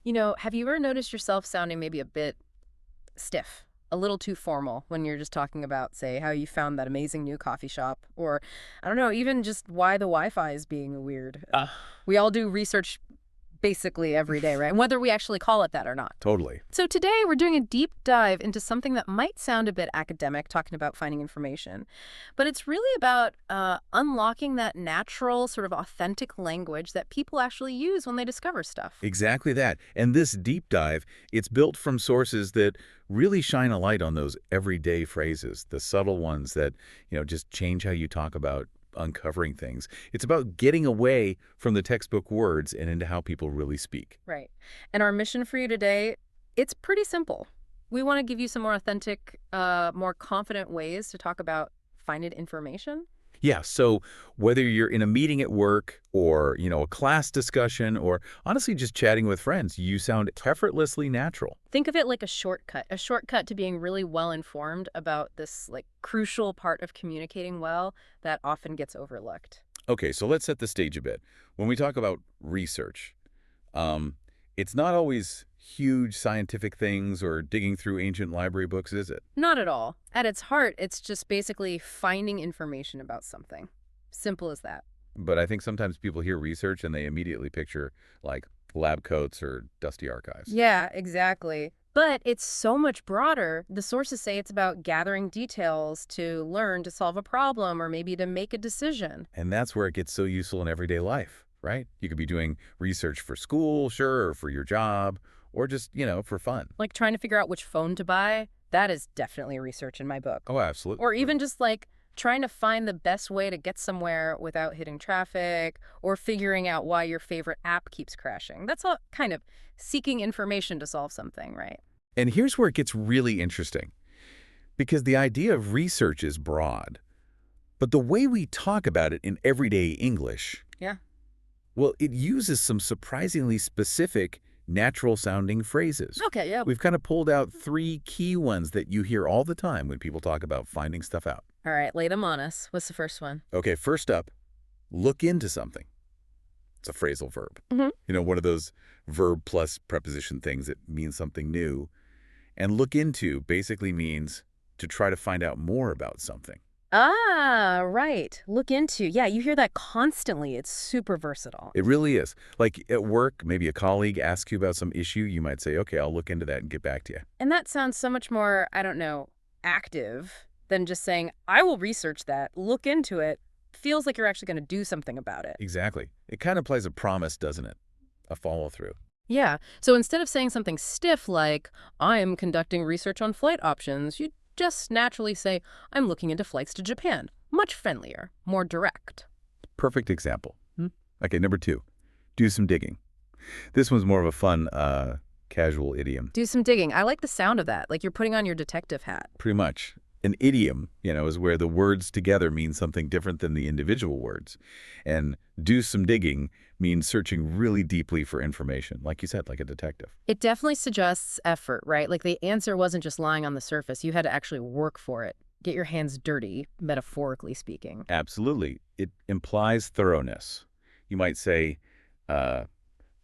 Have you ever noticed yourself sounding maybe a bit stiff, a little too formal when you're just talking about, say, how you found that amazing new coffee shop, or I don't know, even just why the Wi-Fi is being weird? We all do research basically every day, right? Whether we actually call it that or not. Totally. So today we're doing a deep dive into something that might sound a bit academic, talking about finding information, but it's really about unlocking that natural, sort of authentic language that people actually use when they discover stuff. Exactly that. And this deep dive, it's built from sources that really shine a light on those everyday phrases, the subtle ones that, just change how you talk about uncovering things. It's about getting away from the textbook words and into how people really speak. Right. And our mission for you today, it's pretty simple. We want to give you some more authentic, more confident ways to talk about finding information. Yeah, so whether you're in a meeting at work or, a class discussion or honestly just chatting with friends, you sound effortlessly natural. Think of it like a shortcut to being really well informed about this like crucial part of communicating well that often gets overlooked. Okay, so let's set the stage a bit. When we talk about research, um, it's not always huge scientific things or digging through ancient library books, is it? Not at all. At its heart, it's just basically finding information about something. Simple as that. But I think sometimes people hear research and they immediately picture like lab coats or dusty archives. Yeah, exactly. But it's so much broader. The sources say it's about gathering details to learn to solve a problem or maybe to make a decision. And that's where it gets so useful in everyday life, right? You could be doing research for school, sure, or for your job, or just, for fun. Like trying to figure out which phone to buy, that is definitely research in my book. Oh, absolutely. Or even just like trying to find the best way to get somewhere without hitting traffic or figuring out why your favorite app keeps crashing. That's all kind of seeking information to solve something, right? And here's where it gets really interesting, because the idea of research is broad, but the way we talk about it in everyday English, Yeah. well, it uses some surprisingly specific, natural-sounding phrases. Okay, yeah. We've kind of pulled out three key ones that you hear all the time when people talk about finding stuff out. All right, lay them on us. What's the first one? Okay, first up, look into something. It's a phrasal verb. One of those verb plus preposition things that means something new. And look into basically means to try to find out more about something. Ah, right. Look into. Yeah, you hear that constantly. It's super versatile. It really is. Like at work, maybe a colleague asks you about some issue, you might say, okay, I'll look into that and get back to you. And that sounds so much more, I don't know, active than just saying, I will research that, look into it. Feels like you're actually going to do something about it. Exactly. It kind of implies a promise, doesn't it? A follow-through. Yeah. So instead of saying something stiff like, I am conducting research on flight options, you just naturally say, I'm looking into flights to Japan. Much friendlier, more direct. Perfect example. Okay, number two, do some digging. This one's more of a fun, casual idiom. Do some digging. I like the sound of that, like you're putting on your detective hat. Pretty much. An idiom, is where the words together mean something different than the individual words. And do some digging means searching really deeply for information, like you said, like a detective. It definitely suggests effort, right? Like the answer wasn't just lying on the surface. You had to actually work for it. Get your hands dirty, metaphorically speaking. Absolutely. It implies thoroughness. You might say, I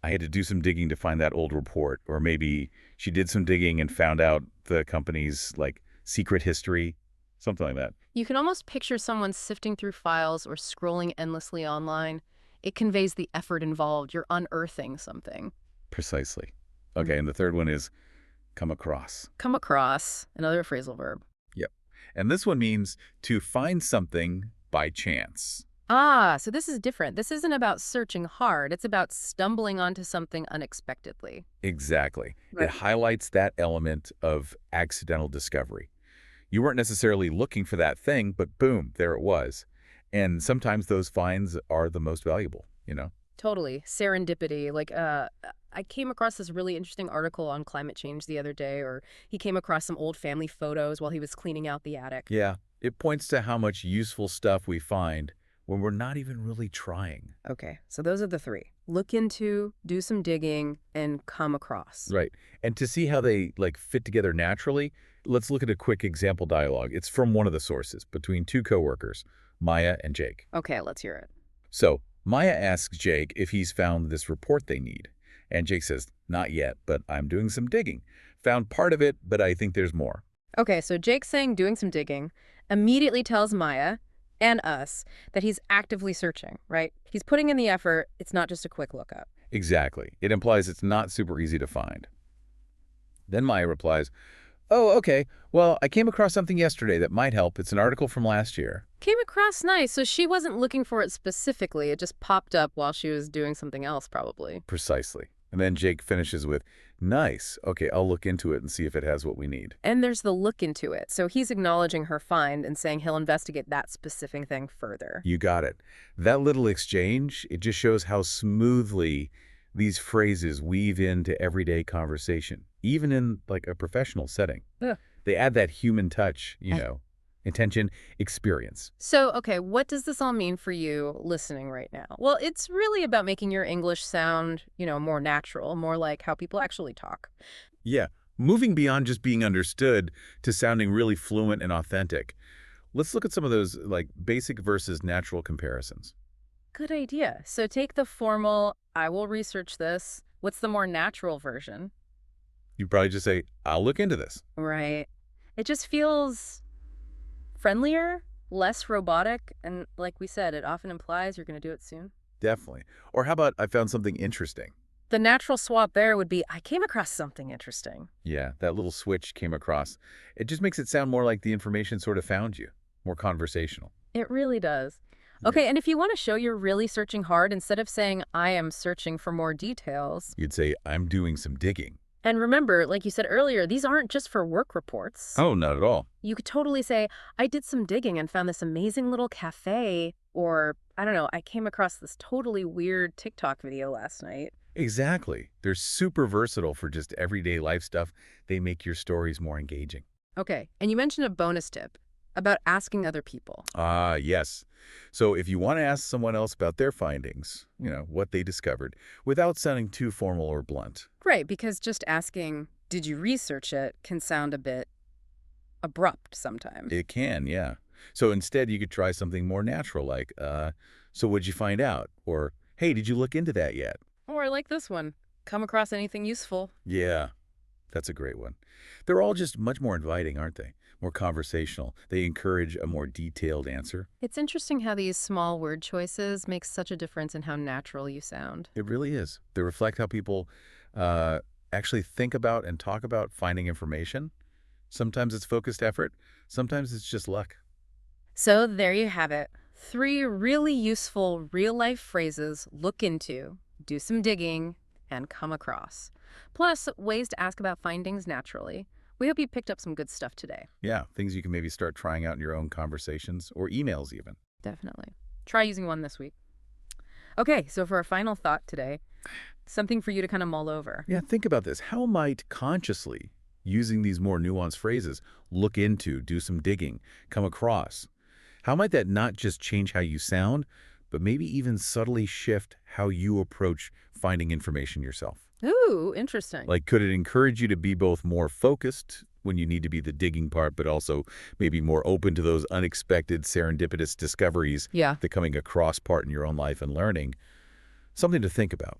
had to do some digging to find that old report. Or maybe she did some digging and found out the company's, secret history, something like that. You can almost picture someone sifting through files or scrolling endlessly online. It conveys the effort involved. You're unearthing something. Precisely. Okay, and the third one is come across. Come across, another phrasal verb. Yep. And this one means to find something by chance. Ah, so this is different. This isn't about searching hard. It's about stumbling onto something unexpectedly. Exactly. Right. It highlights that element of accidental discovery. You weren't necessarily looking for that thing, but boom, there it was. And sometimes those finds are the most valuable. Totally. Serendipity. I came across this really interesting article on climate change the other day, or he came across some old family photos while he was cleaning out the attic. Yeah, it points to how much useful stuff we find when we're not even really trying. Okay, so those are the three. Look into, do some digging, and come across. Right. And to see how they fit together naturally, let's look at a quick example dialogue. It's from one of the sources between two coworkers, Maya and Jake. Okay, let's hear it. So Maya asks Jake if he's found this report they need. And Jake says, not yet, but I'm doing some digging. Found part of it, but I think there's more. Okay, so Jake saying doing some digging immediately tells Maya and us that he's actively searching, right? He's putting in the effort. It's not just a quick lookup. Exactly. It implies it's not super easy to find. Then Maya replies, oh, okay. Well, I came across something yesterday that might help. It's an article from last year. Came across nice, so she wasn't looking for it specifically. It just popped up while she was doing something else, probably. Precisely. And then Jake finishes with, nice. Okay, I'll look into it and see if it has what we need. And there's the look into it. So he's acknowledging her find and saying he'll investigate that specific thing further. You got it. That little exchange, it just shows how smoothly these phrases weave into everyday conversation, even in like a professional setting. Yeah. They add that human touch, intention, experience. So, okay, what does this all mean for you listening right now? Well, it's really about making your English sound, more natural, more like how people actually talk. Yeah, moving beyond just being understood to sounding really fluent and authentic. Let's look at some of those like basic versus natural comparisons. Good idea. So take the formal, I will research this. What's the more natural version? You probably just say, I'll look into this. Right. It just feels friendlier, less robotic, and like we said, it often implies you're going to do it soon. Definitely. Or how about I found something interesting? The natural swap there would be, I came across something interesting. Yeah, that little switch came across. It just makes it sound more like the information sort of found you, more conversational. It really does. Yeah. Okay, and if you want to show you're really searching hard, instead of saying, I am searching for more details. You'd say, I'm doing some digging. And remember, like you said earlier, these aren't just for work reports. Oh, not at all. You could totally say, I did some digging and found this amazing little cafe, or, I don't know, I came across this totally weird TikTok video last night. Exactly. They're super versatile for just everyday life stuff. They make your stories more engaging. Okay, and you mentioned a bonus tip about asking other people. Ah, yes. So if you want to ask someone else about their findings, what they discovered, without sounding too formal or blunt. Right, because just asking, did you research it, can sound a bit abrupt sometimes. It can, yeah. So instead, you could try something more natural like, so what'd you find out? Or, hey, did you look into that yet? Or like this one, come across anything useful? Yeah, that's a great one. They're all just much more inviting, aren't they? More conversational. They encourage a more detailed answer. It's interesting how these small word choices make such a difference in how natural you sound. It really is. They reflect how people actually think about and talk about finding information. Sometimes it's focused effort. Sometimes it's just luck. So there you have it. 3 really useful real-life phrases look into, do some digging, and come across. Plus, ways to ask about findings naturally. We hope you picked up some good stuff today. Yeah, things you can maybe start trying out in your own conversations or emails even. Definitely. Try using one this week. Okay, so for our final thought today, something for you to kind of mull over. Yeah, think about this. How might consciously using these more nuanced phrases, look into, do some digging, come across, how might that not just change how you sound, but maybe even subtly shift how you approach finding information yourself? Ooh, interesting. Like, could it encourage you to be both more focused when you need to be the digging part, but also maybe more open to those unexpected serendipitous discoveries Yeah. that coming across part in your own life and learning? Something to think about.